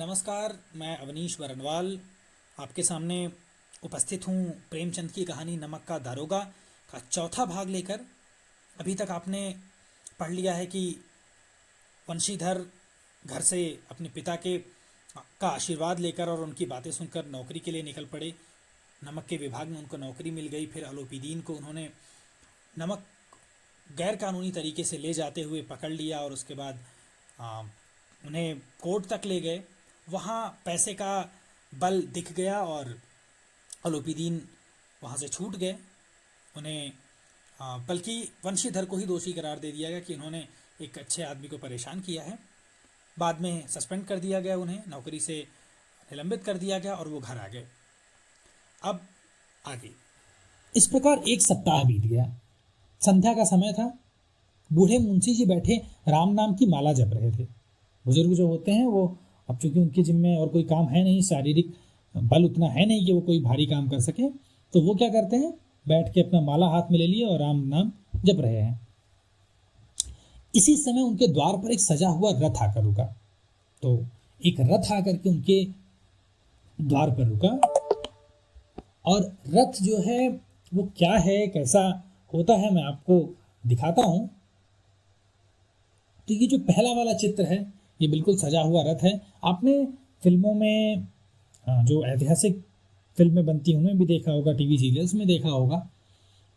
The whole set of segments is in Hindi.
नमस्कार, मैं अवनीश बरनवाल आपके सामने उपस्थित हूँ प्रेमचंद की कहानी नमक का दारोगा का चौथा भाग लेकर। अभी तक आपने पढ़ लिया है कि वंशीधर घर से अपने पिता के का आशीर्वाद लेकर और उनकी बातें सुनकर नौकरी के लिए निकल पड़े। नमक के विभाग में उनको नौकरी मिल गई। फिर अलोपीदीन को उन्होंने नमक गैर कानूनी तरीके से ले जाते हुए पकड़ लिया और उसके बाद आ, उन्हें कोर्ट तक ले गए। वहाँ पैसे का बल दिख गया और अलोपीदीन वहाँ से छूट गए। उन्हें बल्कि वंशीधर को ही दोषी करार दे दिया गया कि उन्होंने एक अच्छे आदमी को परेशान किया है। बाद में सस्पेंड कर दिया गया, उन्हें नौकरी से निलंबित कर दिया गया और वो घर आ गए। अब आगे इस प्रकार एक सप्ताह बीत गया। संध्या का समय था। बूढ़े मुंशी जी बैठे राम नाम की माला जप रहे थे। बुजुर्ग जो होते हैं वो अब चूंकि उनके जिम्मे और कोई काम है नहीं, शारीरिक बल उतना है नहीं कि वो कोई भारी काम कर सके, तो वो क्या करते हैं, बैठ के अपना माला हाथ में ले लिए और राम नाम जप रहे हैं। इसी समय उनके द्वार पर एक सजा हुआ रथ आकर रुका। तो एक रथ आकर के उनके द्वार पर रुका और रथ जो है वो क्या है, कैसा होता है, मैं आपको दिखाता हूं। तो ये जो पहला वाला चित्र है ये बिल्कुल सजा हुआ रथ है। आपने फिल्मों में जो ऐतिहासिक फिल्में बनती हैं उनमें भी देखा होगा, टीवी सीरियल्स में देखा होगा।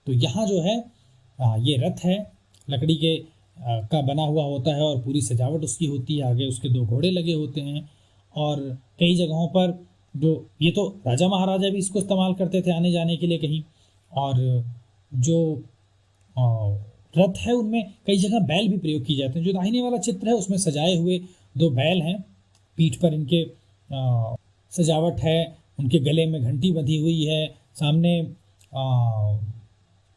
तो यहाँ जो है ये रथ है, लकड़ी के का बना हुआ होता है और पूरी सजावट उसकी होती है। आगे उसके दो घोड़े लगे होते हैं और कई जगहों पर जो ये तो राजा महाराजा भी इसको इस्तेमाल करते थे आने जाने के लिए कहीं। और जो रथ है उनमें कई जगह बैल भी प्रयोग किए जाते हैं। जो दाहिने वाला चित्र है उसमें सजाए हुए दो बैल हैं, पीठ पर इनके सजावट है, उनके गले में घंटी बंधी हुई है, सामने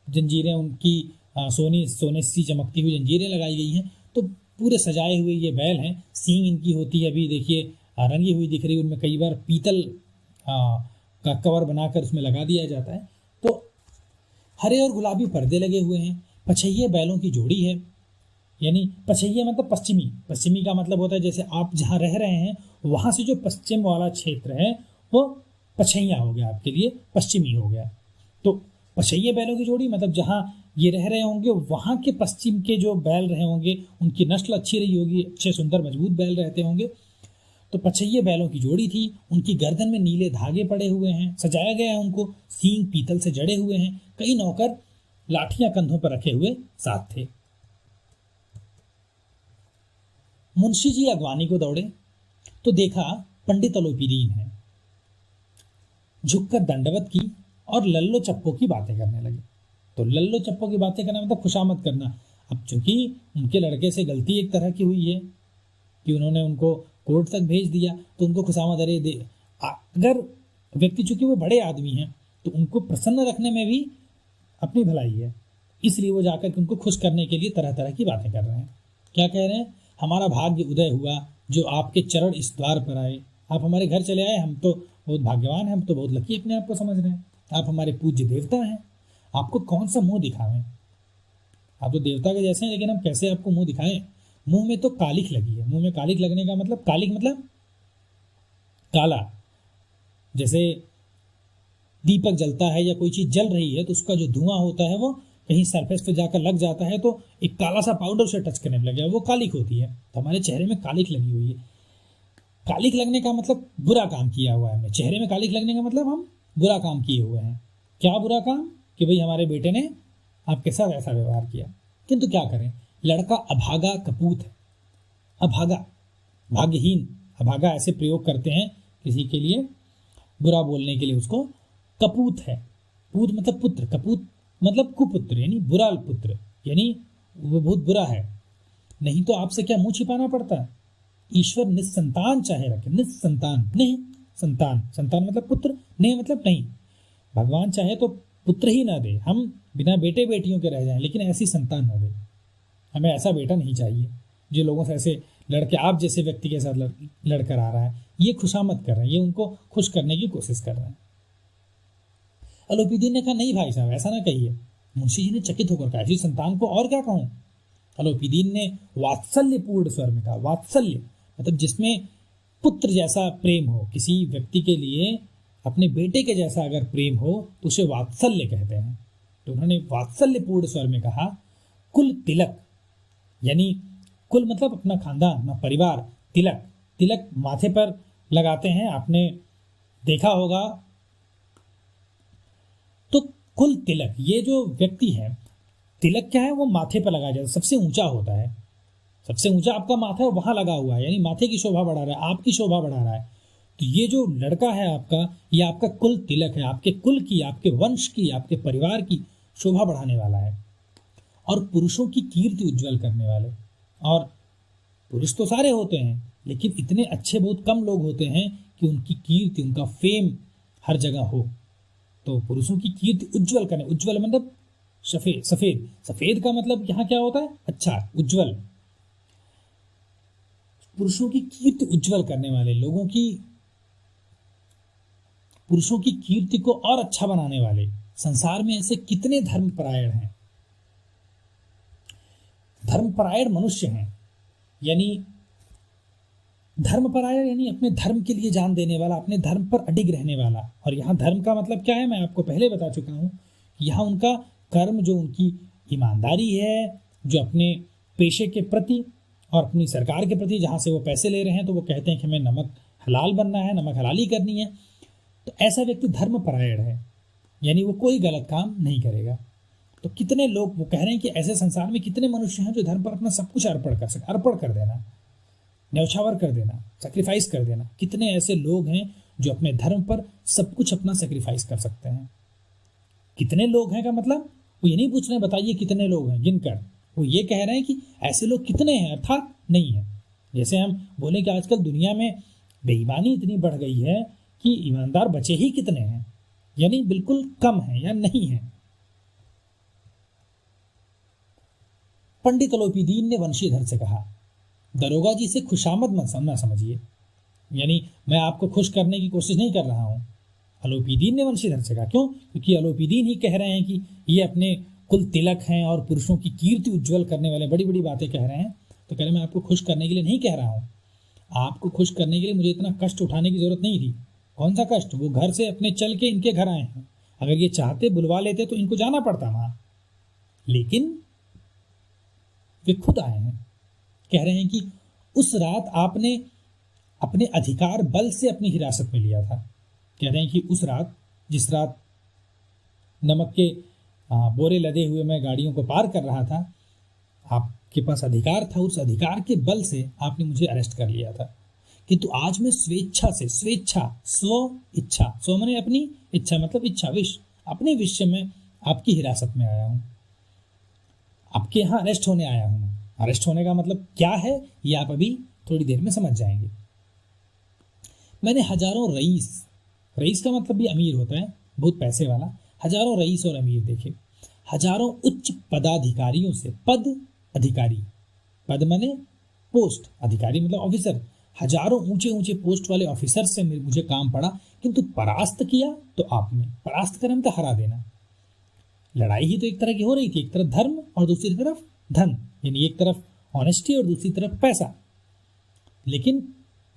जंजीरें उनकी सोने सी चमकती हुई जंजीरें लगाई गई हैं। तो पूरे सजाए हुए ये बैल हैं। सींग इनकी होती है, अभी देखिए रंगी हुई दिख रही है। उनमें कई बार पीतल का कवर बनाकर उसमें लगा दिया जाता है। तो हरे और गुलाबी पर्दे लगे हुए हैं। पछैये बैलों की जोड़ी है, यानी पछैये मतलब पश्चिमी का मतलब होता है जैसे आप जहाँ रह रहे हैं वहाँ से जो पश्चिम वाला क्षेत्र है वो पछैया हो गया, आपके लिए पश्चिमी हो गया। तो पछैये बैलों की जोड़ी मतलब जहाँ ये रह रहे होंगे वहाँ के पश्चिम के जो बैल रहे होंगे उनकी नस्ल अच्छी रही होगी, अच्छे सुंदर मजबूत बैल रहते होंगे। तो पछैये बैलों की जोड़ी थी। उनकी गर्दन में नीले धागे पड़े हुए हैं, सजाया गया है उनको, सींग पीतल से जड़े हुए हैं। कई नौकर लाठियां कंधों पर रखे हुए साथ थे। मुंशी जी अगवानी को दौड़े तो देखा पंडित अलोपीदीन है। झुककर दंडवत की और लल्लो चप्पो की बातें करने लगे। तो लल्लो चप्पो की बातें करना मतलब खुशामद करना। अब चूंकि उनके लड़के से गलती एक तरह की हुई है कि उन्होंने उनको कोर्ट तक भेज दिया, तो उनको खुशामद अरे दे। अगर व्यक्ति चूंकि वो बड़े आदमी हैं तो उनको प्रसन्न रखने में भी अपनी भलाई है, इसलिए वो जाकर के उनको खुश करने के लिए तरह तरह की बातें कर रहे हैं। क्या कह रहे हैं, हमारा भाग्य उदय हुआ जो आपके चरण इस द्वार पर आए। आप हमारे घर चले आए, हम तो बहुत भाग्यवान हैं, हम तो बहुत लकी अपने आप को समझ रहे हैं। आप हमारे पूज्य देवता हैं, आपको कौन सा मुंह दिखावें। आप तो देवता के जैसे हैं, लेकिन हम कैसे आपको मुंह दिखाएं। मुंह में तो कालिख लगी है। मुंह में कालिख लगने का मतलब, कालिख मतलब काला। जैसे दीपक जलता है या कोई चीज जल रही है तो उसका जो धुआं होता है वो कहीं सरफेस पे जाकर लग जाता है तो एक काला सा पाउडर से टच करने लग गया, वो कालिख होती है। तो हमारे चेहरे में कालिख लगी हुई है। कालिख लगने का मतलब बुरा काम किया हुआ है हमने। चेहरे में कालिख लगने का मतलब हम बुरा काम किए हुए हैं। क्या बुरा काम, कि भाई हमारे बेटे ने आपके साथ ऐसा व्यवहार किया। किंतु क्या करें, लड़का अभागा कपूत है। अभागा भाग्यहीन, अभागा ऐसे प्रयोग करते हैं किसी के लिए बुरा बोलने के लिए, उसको कपूत है। पूत मतलब पुत्र, कपूत मतलब कुपुत्र यानी बुरा पुत्र, यानी वो बहुत बुरा है। नहीं तो आपसे क्या मुंह छिपाना पड़ता है। ईश्वर निस्संतान चाहे रखे, निस्संतान नहीं संतान, संतान मतलब पुत्र, नहीं मतलब नहीं। भगवान चाहे तो पुत्र ही ना दे, हम बिना बेटे बेटियों के रह जाएं, लेकिन ऐसी संतान ना दे। हमें ऐसा बेटा नहीं चाहिए जो लोगों से ऐसे लड़के, आप जैसे व्यक्ति के साथ लड़कर आ रहा है। ये खुशामद कर रहे हैं, ये उनको खुश करने की कोशिश कर रहे हैं। अलोपीदीन ने कहा नहीं भाई साहब ऐसा ना कहिए। मुंशी जी ने चकित होकर कहा, ऐसी संतान को और क्या कहूं। अलोपीदीन ने वात्सल्यपूर्ण स्वर में कहा, वात्सल्य मतलब जिसमें पुत्र जैसा प्रेम हो, किसी व्यक्ति के लिए अपने बेटे के जैसा अगर प्रेम हो तो उसे वात्सल्य कहते हैं। तो उन्होंने वात्सल्यपूर्ण स्वर में कहा कुल तिलक, यानी कुल मतलब अपना खानदान, अपना परिवार, तिलक, तिलक माथे पर लगाते हैं, आपने देखा होगा। तो कुल तिलक, ये जो व्यक्ति है, तिलक क्या है, वो माथे पर लगाया जाता है, सबसे ऊंचा होता है, सबसे ऊंचा आपका माथा है वहां लगा हुआ है, यानी माथे की शोभा बढ़ा रहा है, आपकी शोभा बढ़ा रहा है। तो ये जो लड़का है आपका, ये आपका कुल तिलक है, आपके कुल की, आपके वंश की, आपके परिवार की शोभा बढ़ाने वाला है और पुरुषों की कीर्ति उज्जवल करने वाले। और पुरुष तो सारे होते हैं, लेकिन इतने अच्छे बहुत कम लोग होते हैं कि उनकी कीर्ति, उनका फेम हर जगह हो। तो पुरुषों की कीर्ति उज्जवल करने, उज्जवल मतलब सफेद, सफेद, सफेद का मतलब यहाँ क्या होता है, अच्छा, उज्जवल। पुरुषों की कीर्ति उज्जवल करने वाले लोगों की, पुरुषों की कीर्ति को और अच्छा बनाने वाले। संसार में ऐसे कितने धर्मपरायण हैं, धर्मपरायण मनुष्य हैं, यानी धर्मपरायण यानी अपने धर्म के लिए जान देने वाला, अपने धर्म पर अडिग रहने वाला। और यहाँ धर्म का मतलब क्या है, मैं आपको पहले बता चुका हूं। यहाँ उनका कर्म, जो उनकी ईमानदारी है, जो अपने पेशे के प्रति और अपनी सरकार के प्रति, जहाँ से वो पैसे ले रहे हैं तो वो कहते हैं कि हमें नमक हलाल बनना है, नमक हलाली करनी है। तो ऐसा व्यक्ति धर्मपरायण है, यानी वो कोई गलत काम नहीं करेगा। तो कितने लोग, वो कह रहे हैं कि ऐसे संसार में कितने मनुष्य हैं जो धर्म पर अपना सब कुछ अर्पण कर सकते, अर्पण कर देना, न्यौछावर कर देना, सेक्रीफाइस कर देना। कितने ऐसे लोग हैं जो अपने धर्म पर सब कुछ अपना सेक्रीफाइस कर सकते हैं। कितने लोग हैं का मतलब वो ये नहीं पूछ रहे हैं बताइए कितने लोग हैं गिनकर, वो ये कह रहे हैं कि ऐसे लोग कितने हैं, अर्थात नहीं है। जैसे हम बोले कि आजकल दुनिया में बेईमानी इतनी बढ़ गई है कि ईमानदार बचे ही कितने हैं, यानी बिल्कुल कम है या नहीं है। पंडित अलोपीदीन ने वंशीधर से कहा, दरोगा जी से खुशामद मत समझिए, यानी मैं आपको खुश करने की कोशिश नहीं कर रहा हूं। अलोपीदीन ने वंशीधर से कहा, क्यों? क्योंकि अलोपीदीन ही कह रहे हैं कि ये अपने कुल तिलक हैं और पुरुषों की कीर्ति उज्जवल करने वाले, बड़ी बड़ी बातें कह रहे हैं। तो कह रहे मैं आपको खुश करने के लिए नहीं कह रहा हूं, आपको खुश करने के लिए मुझे इतना कष्ट उठाने की जरूरत नहीं थी। कौन सा कष्ट? वो घर से अपने चल के इनके घर आए हैं, अगर ये चाहते बुलवा लेते तो इनको जाना पड़ता वहां, लेकिन वे खुद आए हैं। कह रहे हैं कि उस रात आपने अपने अधिकार बल से अपनी हिरासत में लिया था। कह रहे हैं कि उस रात, जिस रात नमक के बोरे लदे हुए मैं गाड़ियों को पार कर रहा था, आपके पास अधिकार था, उस अधिकार के बल से आपने मुझे अरेस्ट कर लिया था। किंतु आज मैं स्वेच्छा से, स्वेच्छा, स्व इच्छा, स्व माने अपनी, इच्छा मतलब इच्छा, विश, अपने विषय में आपकी हिरासत में आया हूं, आपके यहाँ अरेस्ट होने आया हूं। मैं अरेस्ट होने का मतलब क्या है ये आप अभी थोड़ी देर में समझ जाएंगे। मैंने हजारों रईस, रईस का मतलब भी अमीर होता है, बहुत पैसे वाला, हजारों रईस और अमीर देखे, हजारों उच्च पदाधिकारियों से, पद अधिकारी, पद माने पोस्ट, अधिकारी मतलब ऑफिसर, हजारों ऊंचे ऊंचे पोस्ट वाले ऑफिसर से मुझे काम पड़ा, किंतु परास्त किया तो आपने, परास्त करना मतलब हरा देना। लड़ाई ही तो एक तरह की हो रही थी, एक तरफ धर्म और दूसरी तरफ धन, यानी एक तरफ ऑनेस्टी और दूसरी तरफ पैसा, लेकिन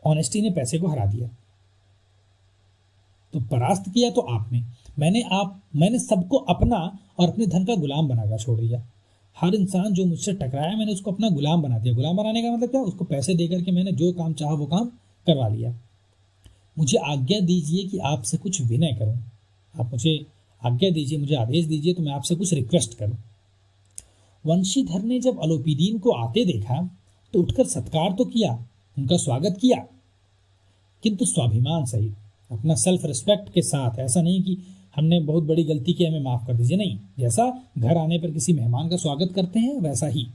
ऑनेस्टी ने पैसे को हरा दिया। तो परास्त किया तो आपने, मैंने सबको अपना और अपने धन का गुलाम बनाकर छोड़ दिया। हर इंसान जो मुझसे टकराया मैंने उसको अपना गुलाम बना दिया। गुलाम बनाने का मतलब क्या? उसको पैसे देकर के मैंने जो काम चाहा वो काम करवा लिया। मुझे आज्ञा दीजिए कि आपसे कुछ विनय करूं, आप मुझे आज्ञा दीजिए, मुझे आदेश दीजिए तो मैं आपसे कुछ रिक्वेस्ट करूं। वंशीधर ने जब अलोपीदीन को आते देखा तो उठकर सत्कार तो किया, उनका स्वागत किया, किंतु स्वाभिमान सहित, अपना सेल्फ रिस्पेक्ट के साथ। ऐसा नहीं कि हमने बहुत बड़ी गलती की, हमें माफ कर दीजिए, नहीं। जैसा घर आने पर किसी मेहमान का स्वागत करते हैं वैसा ही।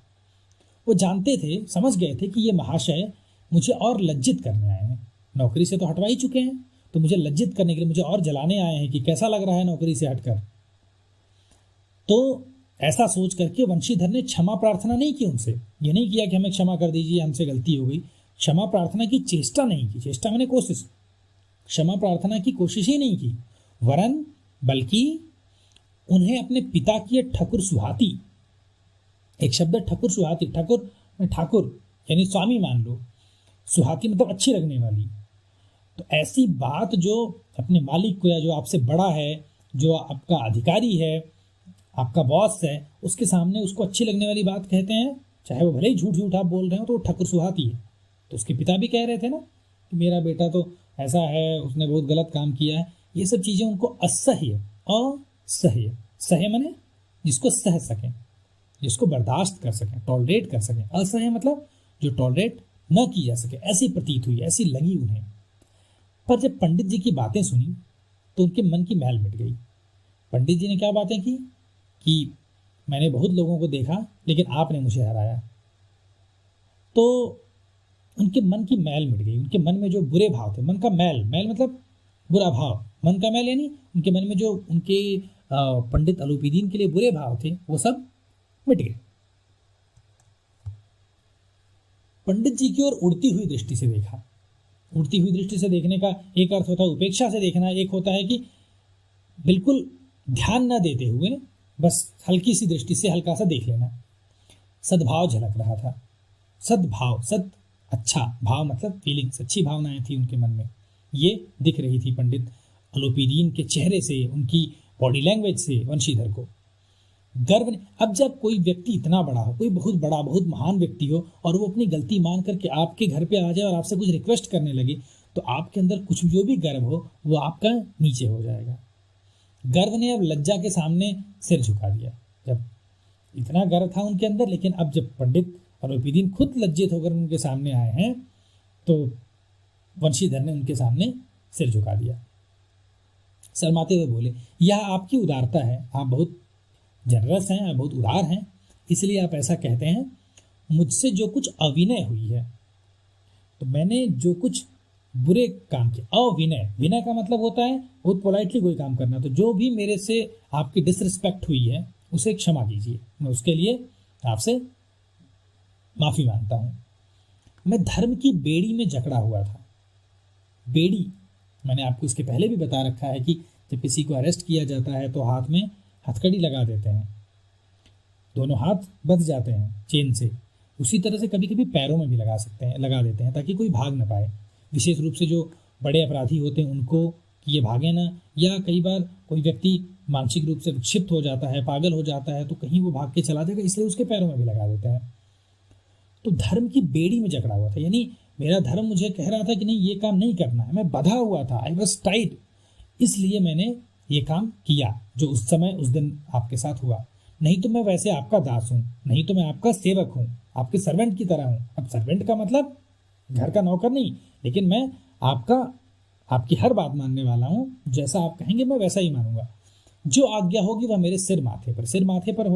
वो जानते थे, समझ गए थे कि ये महाशय मुझे और लज्जित करने आए हैं। नौकरी से तो हटवा ही चुके हैं, तो मुझे लज्जित करने के लिए, मुझे और जलाने आए हैं कि कैसा लग रहा है नौकरी से हटकर। तो ऐसा सोच करके वंशीधर ने क्षमा प्रार्थना नहीं की उनसे, ये नहीं किया कि हमें क्षमा कर दीजिए, हमसे गलती हो गई। क्षमा प्रार्थना की चेष्टा नहीं की, चेष्टा मैंने कोशिश, क्षमा प्रार्थना की कोशिश ही नहीं की, वरन बल्कि उन्हें अपने पिता की ठकुर सुहाती, एक शब्द ठकुर सुहाती, ठाकुर ठाकुर यानी स्वामी मान लो, सुहाती मतलब अच्छी लगने वाली। तो ऐसी बात जो अपने मालिक को या जो आपसे बड़ा है, जो आपका अधिकारी है, आपका बॉस है, उसके सामने उसको अच्छी लगने वाली बात कहते हैं, चाहे वो भले ही झूठ झूठ आप बोल रहे हो, तो वो ठकुर सुहाती है। तो उसके पिता भी कह रहे थे ना कि मेरा बेटा तो ऐसा है, उसने बहुत गलत काम किया है। ये सब चीज़ें उनको असह्य, असह्य, सह्य माने जिसको सह सकें, जिसको बर्दाश्त कर सकें, टॉलरेट कर सकें। असह्य मतलब जो टॉलरेट न की जा सके, ऐसी प्रतीत हुई, ऐसी लगी उन्हें। पर जब पंडित जी की बातें सुनी तो उनके मन की मैल मिट गई। पंडित जी ने क्या बातें की कि मैंने बहुत लोगों को देखा लेकिन आपने मुझे हराया। तो उनके मन की मैल मिट गई। उनके मन में जो बुरे भाव थे, मन का मैल, मैल मतलब बुरा भाव, मन का मैल यानी उनके मन में जो उनके पंडित अलूपीदीन के लिए बुरे भाव थे वो सब मिट गए। पंडित जी की ओर उड़ती हुई दृष्टि से देखा। उड़ती हुई दृष्टि से देखने का एक अर्थ होता है उपेक्षा से देखना, एक होता है कि बिल्कुल ध्यान न देते हुए बस हल्की सी दृष्टि से हल्का सा देख लेना। सद्भाव झलक रहा था। सद्भाव, सद अच्छा, भाव मतलब फीलिंग्स, अच्छी भावनाएं थी उनके मन में, ये दिख रही थी पंडित अलूपीदीन के चेहरे से, उनकी बॉडी लैंग्वेज से वंशीधर को। गर्व ने, अब जब कोई व्यक्ति इतना बड़ा हो, कोई बहुत बड़ा बहुत महान व्यक्ति हो और वो अपनी गलती मान करके आपके घर पे आ जाए और आपसे कुछ रिक्वेस्ट करने लगे, तो आपके अंदर कुछ जो भी गर्व हो वो आपका नीचे हो जाएगा। गर्व ने अब लज्जा के सामने सिर झुका दिया। जब इतना गर्व था उनके अंदर, लेकिन अब जब पंडित अलूपीदीन खुद लज्जित होकर उनके सामने आए हैं तो वंशीधर ने उनके सामने सिर झुका दिया। शर्माते हुए बोले, यह आपकी उदारता है, आप बहुत जनरस हैं, बहुत उदार हैं, इसलिए आप ऐसा कहते हैं। मुझसे जो कुछ अविनय हुई है, तो मैंने जो कुछ बुरे काम किए, अविनय, विनय का मतलब होता है बहुत पोलाइटली कोई काम करना, तो जो भी मेरे से आपकी डिसरिस्पेक्ट हुई है उसे क्षमा कीजिए, मैं उसके लिए आपसे माफी मांगता हूं। मैं धर्म की बेड़ी में जकड़ा हुआ था। बेड़ी, मैंने आपको इसके पहले भी बता रखा है कि जब किसी को अरेस्ट किया जाता है तो हाथ में हथकड़ी लगा देते हैं, दोनों हाथ बंध जाते हैं चेन से। उसी तरह से कभी कभी पैरों में भी लगा देते हैं ताकि कोई भाग ना पाए। विशेष रूप से जो बड़े अपराधी होते हैं उनको, कि ये भागे ना, या कई बार कोई व्यक्ति मानसिक रूप से विक्षिप्त हो जाता है, पागल हो जाता है, तो कहीं वो भाग के चला जाएगा, इसलिए उसके पैरों में भी लगा देते हैं। तो धर्म की बेड़ी में जकड़ा हुआ था, यानी मेरा धर्म मुझे कह रहा था कि नहीं ये काम नहीं करना है, मैं बंधा हुआ था, आई वॉज टाइड, इसलिए मैंने ये काम किया जो उस समय उस दिन आपके साथ हुआ। नहीं तो मैं वैसे आपका दास हूँ, नहीं तो मैं आपका सेवक हूँ, आपके सर्वेंट की तरह हूँ। अब सर्वेंट का मतलब घर का नौकर नहीं, लेकिन मैं आपकी हर बात मानने वाला हूँ, जैसा आप कहेंगे मैं वैसा ही मानूंगा। जो आज्ञा होगी वह मेरे सिर माथे पर, सिर माथे पर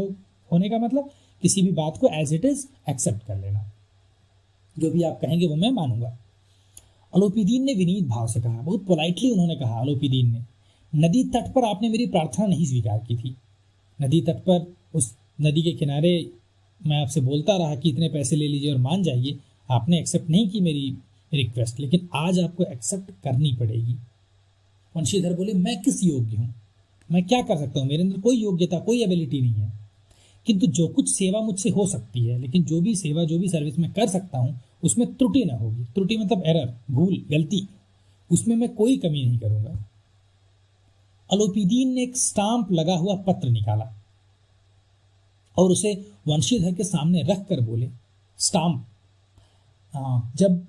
होने का मतलब किसी भी बात को एज इट इज एक्सेप्ट कर लेना, जो भी आप कहेंगे वो मैं मानूंगा। अलूपीदीन ने विनीत भाव से कहा, बहुत पोलाइटली उन्होंने कहा अलूपीदीन ने, नदी तट पर आपने मेरी प्रार्थना नहीं स्वीकार की थी। नदी तट पर, उस नदी के किनारे मैं आपसे बोलता रहा कि इतने पैसे ले लीजिए और मान जाइए, आपने एक्सेप्ट नहीं की मेरी रिक्वेस्ट, लेकिन आज आपको एक्सेप्ट करनी पड़ेगी। वंशीधर बोले, मैं किस योग्य हूँ, मैं क्या कर सकता हूँ, मेरे अंदर कोई योग्यता, कोई एबिलिटी नहीं है, किंतु जो कुछ सेवा मुझसे हो सकती है, लेकिन जो भी सेवा, जो भी सर्विस मैं कर सकता हूँ उसमें त्रुटि ना होगी। त्रुटि मतलब एरर, भूल, गलती, उसमें मैं कोई कमी नहीं करूंगा। अलूपीदीन ने एक स्टाम्प लगा हुआ पत्र निकाला और उसे वंशीधर के सामने रख कर बोले, स्टाम्प, जब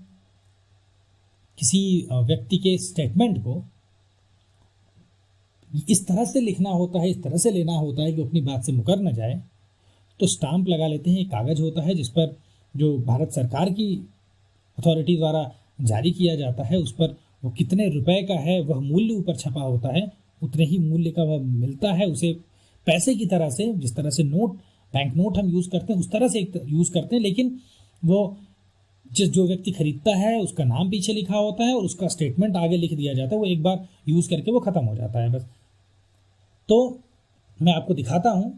किसी व्यक्ति के स्टेटमेंट को इस तरह से लिखना होता है, इस तरह से लेना होता है कि अपनी बात से मुकर न जाए, तो स्टाम्प लगा लेते हैं। एक कागज होता है जिस पर, जो भारत सरकार की अथॉरिटी द्वारा जारी किया जाता है, उस पर वो कितने रुपए का है वह मूल्य ऊपर छपा होता है, उतने ही मूल्य का वह मिलता है। उसे पैसे की तरह से, जिस तरह से नोट, बैंक नोट हम यूज़ करते हैं उस तरह से यूज़ करते हैं, लेकिन वो जो व्यक्ति खरीदता है उसका नाम पीछे लिखा होता है और उसका स्टेटमेंट आगे लिख दिया जाता है, वो एक बार यूज़ करके वो ख़त्म हो जाता है बस। तो मैं आपको दिखाता हूँ,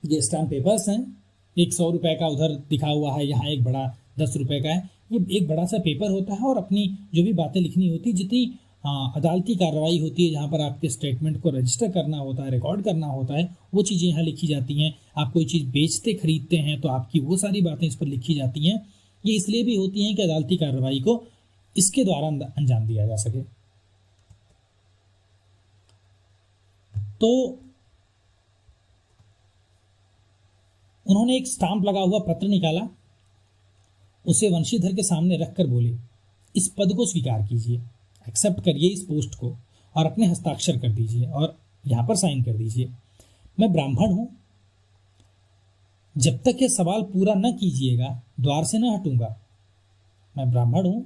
ये स्टैम्प पेपर्स हैं, एक 100 रुपये का उधर दिखा हुआ है, यहाँ एक बड़ा 10 रुपये का है। ये एक बड़ा सा पेपर होता है और अपनी जो भी बातें लिखनी होती, जितनी अदालती कार्रवाई होती है, जहाँ पर आपके स्टेटमेंट को रजिस्टर करना होता है, रिकॉर्ड करना होता है, वो चीज़ें यहाँ लिखी जाती हैं। आप कोई चीज़ बेचते खरीदते हैं तो आपकी वो सारी बातें इस पर लिखी जाती हैं। ये इसलिए भी होती हैं कि अदालती कार्रवाई को इसके द्वारा अंजाम दिया जा सके। तो उन्होंने एक स्टाम्प लगा हुआ पत्र निकाला, उसे वंशीधर के सामने रखकर बोले, इस पद को स्वीकार कीजिए, एक्सेप्ट करिए इस पोस्ट को और अपने हस्ताक्षर कर दीजिए और यहाँ पर साइन कर दीजिए। मैं ब्राह्मण हूँ, जब तक ये सवाल पूरा न कीजिएगा द्वार से न हटूंगा। मैं ब्राह्मण हूँ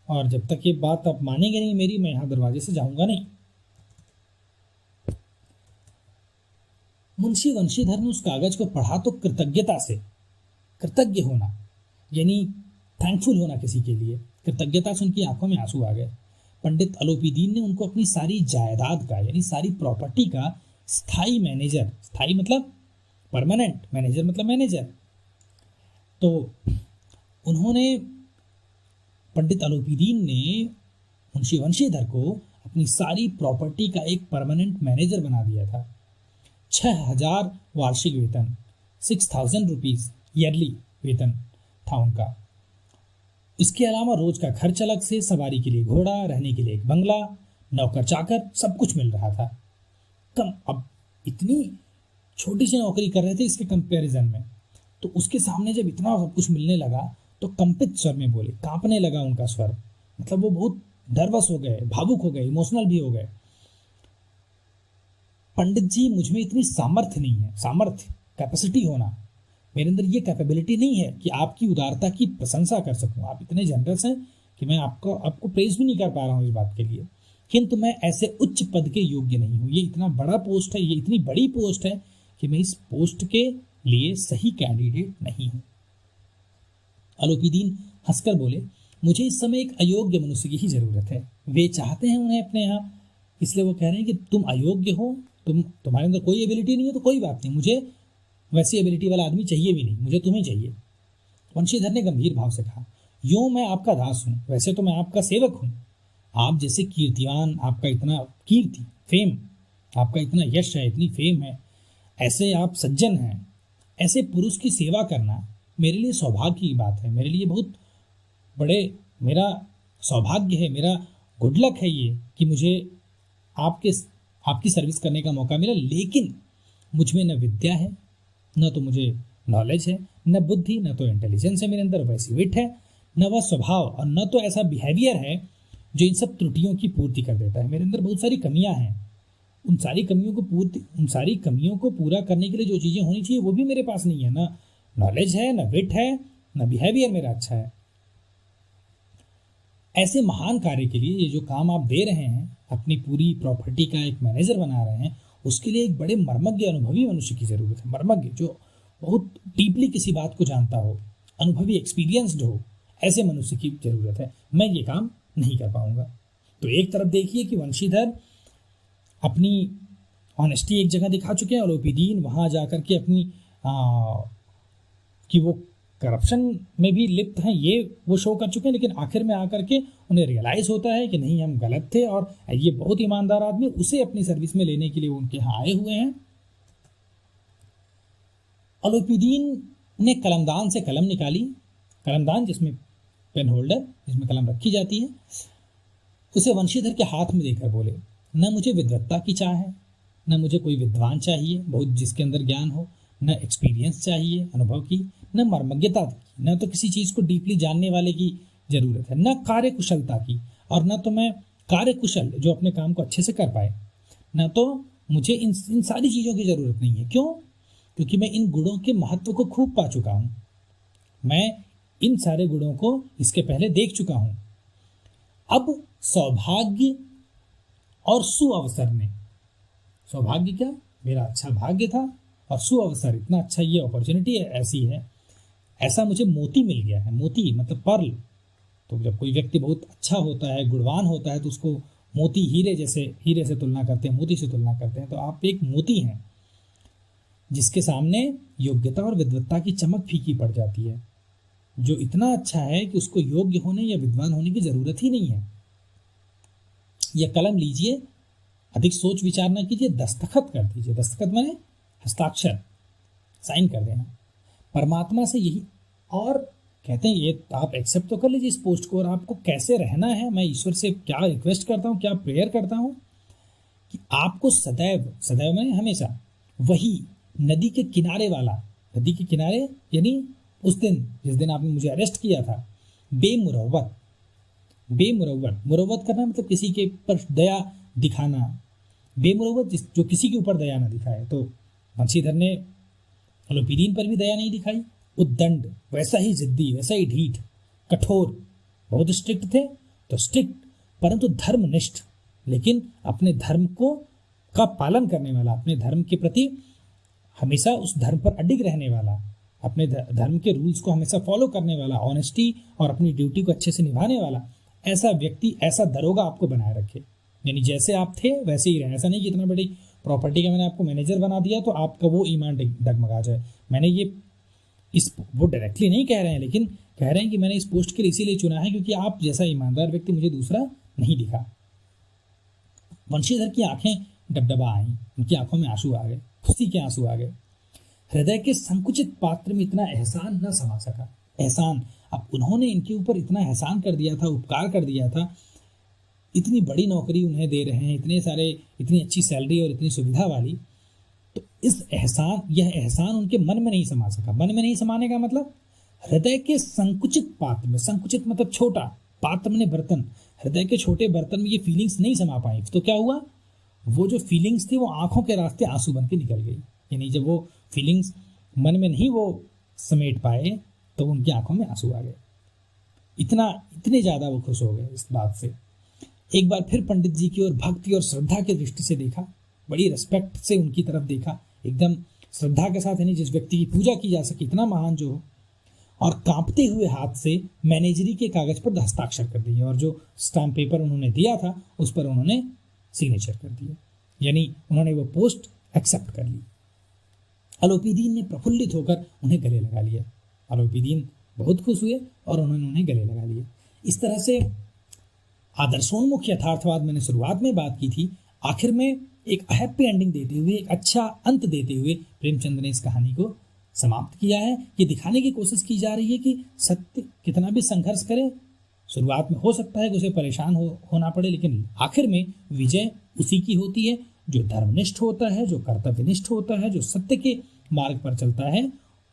और जब तक ये बात आप मानेंगे नहीं मेरी, मैं यहाँ दरवाजे से जाऊंगा नहीं। मुंशी वंशीधर ने उस कागज को पढ़ा तो कृतज्ञता से, कृतज्ञ होना यानी थैंकफुल होना किसी के लिए, कृतज्ञता से उनकी आंखों में आंसू आ गए। पंडित अलोपीदीन ने उनको अपनी सारी जायदाद का यानी सारी प्रॉपर्टी का स्थायी मैनेजर, स्थायी मतलब परमानेंट, मैनेजर मतलब मैनेजर, तो उन्होंने पंडित अलोपीदीन ने मुंशी वंशीधर को अपनी सारी प्रॉपर्टी का एक परमानेंट मैनेजर बना दिया था। 6,000 वार्षिक वेतन, 6,000 रुपीज ईयरली वेतन था उनका। इसके अलावा रोज का खर्च अलग से, सवारी के लिए घोड़ा, रहने के लिए एक बंगला, नौकर चाकर, सब कुछ मिल रहा था। कम, अब इतनी छोटी सी नौकरी कर रहे थे इसके कंपैरिजन में, तो उसके सामने जब इतना सब कुछ मिलने लगा तो कंपित स्वर में बोले, कांपने लगा उनका स्वर, मतलब वो बहुत नर्वस हो गए, भावुक हो गए, इमोशनल भी हो गए। पंडित जी, मुझ में इतनी सामर्थ्य नहीं है, सामर्थ्य कैपेसिटी होना, मेरे अंदर ये कैपेबिलिटी नहीं है कि आपकी उदारता की प्रशंसा कर सकूं। आप इतने जनरस हैं कि मैं आपको प्रेज भी नहीं कर पा रहा हूं इस बात के लिए, किंतु मैं ऐसे उच्च पद के योग्य नहीं हूं। ये इतना बड़ा पोस्ट है, ये इतनी बड़ी पोस्ट है कि मैं इस पोस्ट के लिए सही कैंडिडेट नहीं हूं। अलोपीदीन हंसकर बोले, मुझे इस समय एक अयोग्य मनुष्य की ही जरूरत है। वे चाहते हैं उन्हें अपने यहाँ, इसलिए वो कह रहे हैं कि तुम अयोग्य हो, तुम्हारे अंदर कोई एबिलिटी नहीं है तो कोई बात नहीं, मुझे वैसी एबिलिटी वाला आदमी चाहिए भी नहीं, मुझे तुम्हें चाहिए। वंशीधर ने गंभीर भाव से कहा, यूं मैं आपका दास हूं, वैसे तो मैं आपका सेवक हूं। आप जैसे कीर्तिवान, आपका इतना कीर्ति, फेम, आपका इतना यश है, इतनी फेम है, ऐसे आप सज्जन हैं, ऐसे पुरुष की सेवा करना मेरे लिए सौभाग्य की बात है, मेरे लिए बहुत बड़े, मेरा सौभाग्य है, मेरा गुड लक है ये कि मुझे आपकी सर्विस करने का मौका मिला। लेकिन मुझ में न विद्या है, न तो मुझे नॉलेज है, न बुद्धि, न तो इंटेलिजेंस है मेरे अंदर, वैसी विट है, न वह स्वभाव, और न तो ऐसा बिहेवियर है जो इन सब त्रुटियों की पूर्ति कर देता है। मेरे अंदर बहुत सारी कमियां हैं, उन सारी कमियों को पूरा करने के लिए जो चीज़ें होनी चाहिए वो भी मेरे पास नहीं है, न नॉलेज है, न विट है, न बिहेवियर मेरा अच्छा है। ऐसे महान कार्य के लिए ये जो काम आप दे रहे हैं, अपनी पूरी प्रॉपर्टी का एक मैनेजर बना रहे हैं, उसके लिए एक बड़े मर्मज्ञ अनुभवी मनुष्य की जरूरत है। मर्मज्ञ जो बहुत डीपली किसी बात को जानता हो, अनुभवी, एक्सपीरियंस्ड हो, ऐसे मनुष्य की जरूरत है। मैं ये काम नहीं कर पाऊंगा। तो एक तरफ देखिए कि वंशीधर अपनी ऑनेस्टी एक जगह दिखा चुके हैं, अलोपीदीन वहां जाकर के अपनी कि वो करप्शन में भी लिप्त हैं ये वो शो कर चुके हैं, लेकिन आखिर में आकर के उन्हें रियलाइज होता है कि नहीं, हम गलत थे और ये बहुत ईमानदार आदमी, उसे अपनी सर्विस में लेने के लिए उनके यहाँ आए हुए हैं। अलोपीदीन ने कलमदान से कलम निकाली, कलमदान जिसमें पेन होल्डर, जिसमें कलम रखी जाती है, उसे वंशीधर के हाथ में देकर बोले, न मुझे विद्वत्ता की चाह है, न मुझे कोई विद्वान चाहिए बहुत जिसके अंदर ज्ञान हो, न एक्सपीरियंस चाहिए अनुभव की, न मर्मज्ञता की, न तो किसी चीज को डीपली जानने वाले की जरूरत है, न कार्य कुशलता की, और न तो मैं कार्य कुशल जो अपने काम को अच्छे से कर पाए, न तो मुझे इन सारी चीजों की जरूरत नहीं है। क्यों? क्योंकि मैं इन गुणों के महत्व को खूब पा चुका हूं, मैं इन सारे गुणों को इसके पहले देख चुका हूं। अब सौभाग्य और सुअवसर ने, सौभाग्य क्या, मेरा अच्छा भाग्य था, और सुअवसर, इतना अच्छा ये अपॉर्चुनिटी ऐसी है, ऐसा मुझे मोती मिल गया है। मोती मतलब पर्ल। तो जब कोई व्यक्ति बहुत अच्छा होता है, गुणवान होता है, तो उसको मोती हीरे से तुलना करते हैं, मोती से तुलना करते हैं। तो आप एक मोती हैं जिसके सामने योग्यता और विद्वत्ता की चमक फीकी पड़ जाती है, जो इतना अच्छा है कि उसको योग्य होने या विद्वान होने की जरूरत ही नहीं है। यह कलम लीजिए, अधिक सोच विचार न कीजिए, दस्तखत कर दीजिए। दस्तखत माने हस्ताक्षर, साइन कर देना। परमात्मा से यही, और कहते हैं ये आप एक्सेप्ट तो कर लीजिए इस पोस्ट को, और आपको कैसे रहना है, मैं ईश्वर से क्या रिक्वेस्ट करता हूँ, क्या प्रेयर करता हूँ कि आपको सदैव, सदैव मैंने हमेशा, वही नदी के किनारे वाला, नदी के किनारे यानी उस दिन जिस दिन आपने मुझे अरेस्ट किया था, बेमुरव्वत, बेमुरव्वत, मुरव्वत करना मतलब किसी के पर दया दिखाना, बेमुरव्वत जो किसी के ऊपर दया ना दिखाए। तो बंशीधर ने अलोपीदीन पर भी दया नहीं दिखाई, उद्दंड, वैसा ही जिद्दी, वैसा ही ढीठ, कठोर, बहुत स्ट्रिक्ट थे तो स्ट्रिक्ट, परंतु धर्मनिष्ठ, लेकिन अपने धर्म को का पालन करने वाला, अपने धर्म के प्रति हमेशा उस धर्म पर अडिग रहने वाला, अपने धर्म के रूल्स को हमेशा फॉलो करने वाला, ऑनेस्टी और अपनी ड्यूटी को अच्छे से निभाने वाला, ऐसा व्यक्ति, ऐसा दरोगा आपको बनाए रखे। यानी जैसे आप थे वैसे ही रहे। ऐसा नहीं कि इतना बड़ी प्रॉपर्टी का मैंने आपको मैनेजर बना दिया तो आपका वो ईमान डगमगा जाए। मैंने ये वो डायरेक्टली नहीं कह रहे हैं, लेकिन कह रहे हैं कि मैंने इस पोस्ट के लिए इसीलिए चुना है क्योंकि आप जैसा ईमानदार व्यक्ति मुझे दूसरा नहीं दिखा। वंशीधर की आंखें डबडबा आई, उनकी आंखों में आंसू आ गए, खुशी के आंसू आ गए। हृदय के संकुचित पात्र में इतना एहसान न समा सका। एहसान, अब उन्होंने इनके ऊपर इतना एहसान कर दिया था, उपकार कर दिया था, इतनी बड़ी नौकरी उन्हें दे रहे हैं, इतने सारे, इतनी अच्छी सैलरी और इतनी सुविधा वाली, तो इस एहसान, यह एहसान उनके मन में नहीं समा सका। मन में नहीं समाने का मतलब हृदय के संकुचित पात्र में, संकुचित मतलब छोटा, पात्र में बर्तन, हृदय के छोटे बर्तन में ये फीलिंग्स नहीं समा पाई। तो क्या हुआ, वो जो फीलिंग्स थी वो आंखों के रास्ते आंसू बन के निकल गई। यानी जब वो फीलिंग्स मन में नहीं वो समेट पाए तो उनकी आंखों में आंसू आ गए। इतने ज़्यादा वो खुश हो गए इस बात से। एक बार फिर पंडित जी की ओर भक्ति और श्रद्धा की दृष्टि से देखा, बड़ी रिस्पेक्ट से उनकी तरफ देखा, एकदम श्रद्धा के साथ, यानी जिस व्यक्ति की पूजा की जा सके, इतना महान जो हो, और कांपते हुए हाथ से मैनेजरी के कागज पर हस्ताक्षर कर दिए, और जो स्टाम्प पेपर उन्होंने दिया था उस पर उन्होंने सिग्नेचर कर दिया, यानी उन्होंने वो पोस्ट एक्सेप्ट कर ली। अलोपीदीन ने प्रफुल्लित होकर उन्हें गले लगा लिया। अलोपीदीन बहुत खुश हुए और उन्होंने उन्हें गले लगा लिया। इस तरह से आदर्शोन्मुख यथार्थवाद मैंने शुरुआत में बात की थी, आखिर में एक हैप्पी एंडिंग देते हुए, एक अच्छा अंत देते हुए प्रेमचंद ने इस कहानी को समाप्त किया है। ये दिखाने की कोशिश की जा रही है कि सत्य कितना भी संघर्ष करे, शुरुआत में हो सकता है कि उसे परेशान होना पड़े, लेकिन आखिर में विजय उसी की होती है जो धर्मनिष्ठ होता है, जो कर्तव्यनिष्ठ होता है, जो सत्य के मार्ग पर चलता है,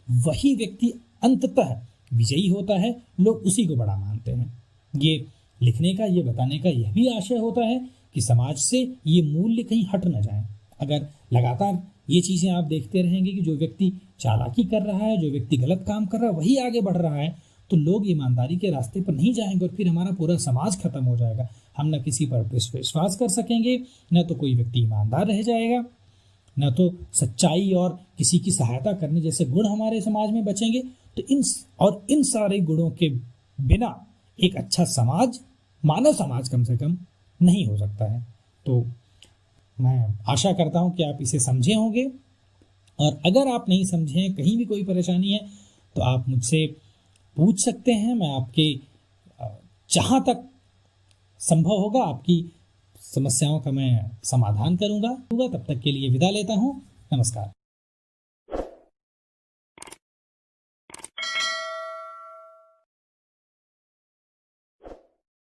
वही व्यक्ति अंततः विजयी होता है। लोग उसी को बड़ा मानते हैं। ये लिखने का, ये बताने का यह भी आशय होता है कि समाज से ये मूल्य कहीं हट न जाए। अगर लगातार ये चीज़ें आप देखते रहेंगे कि जो व्यक्ति चालाकी कर रहा है, जो व्यक्ति गलत काम कर रहा है, वही आगे बढ़ रहा है, तो लोग ईमानदारी के रास्ते पर नहीं जाएंगे और फिर हमारा पूरा समाज खत्म हो जाएगा। हम न किसी पर विश्वास कर सकेंगे, न तो कोई व्यक्ति ईमानदार रह जाएगा, न तो सच्चाई और किसी की सहायता करने जैसे गुण हमारे समाज में बचेंगे। तो इन सारे गुणों के बिना एक अच्छा समाज, मानव समाज कम से कम नहीं हो सकता है। तो मैं आशा करता हूं कि आप इसे समझे होंगे, और अगर आप नहीं समझे, कहीं भी कोई परेशानी है तो आप मुझसे पूछ सकते हैं। मैं आपके जहाँ तक संभव होगा आपकी समस्याओं का मैं समाधान करूँगा। तब तक के लिए विदा लेता हूँ। नमस्कार।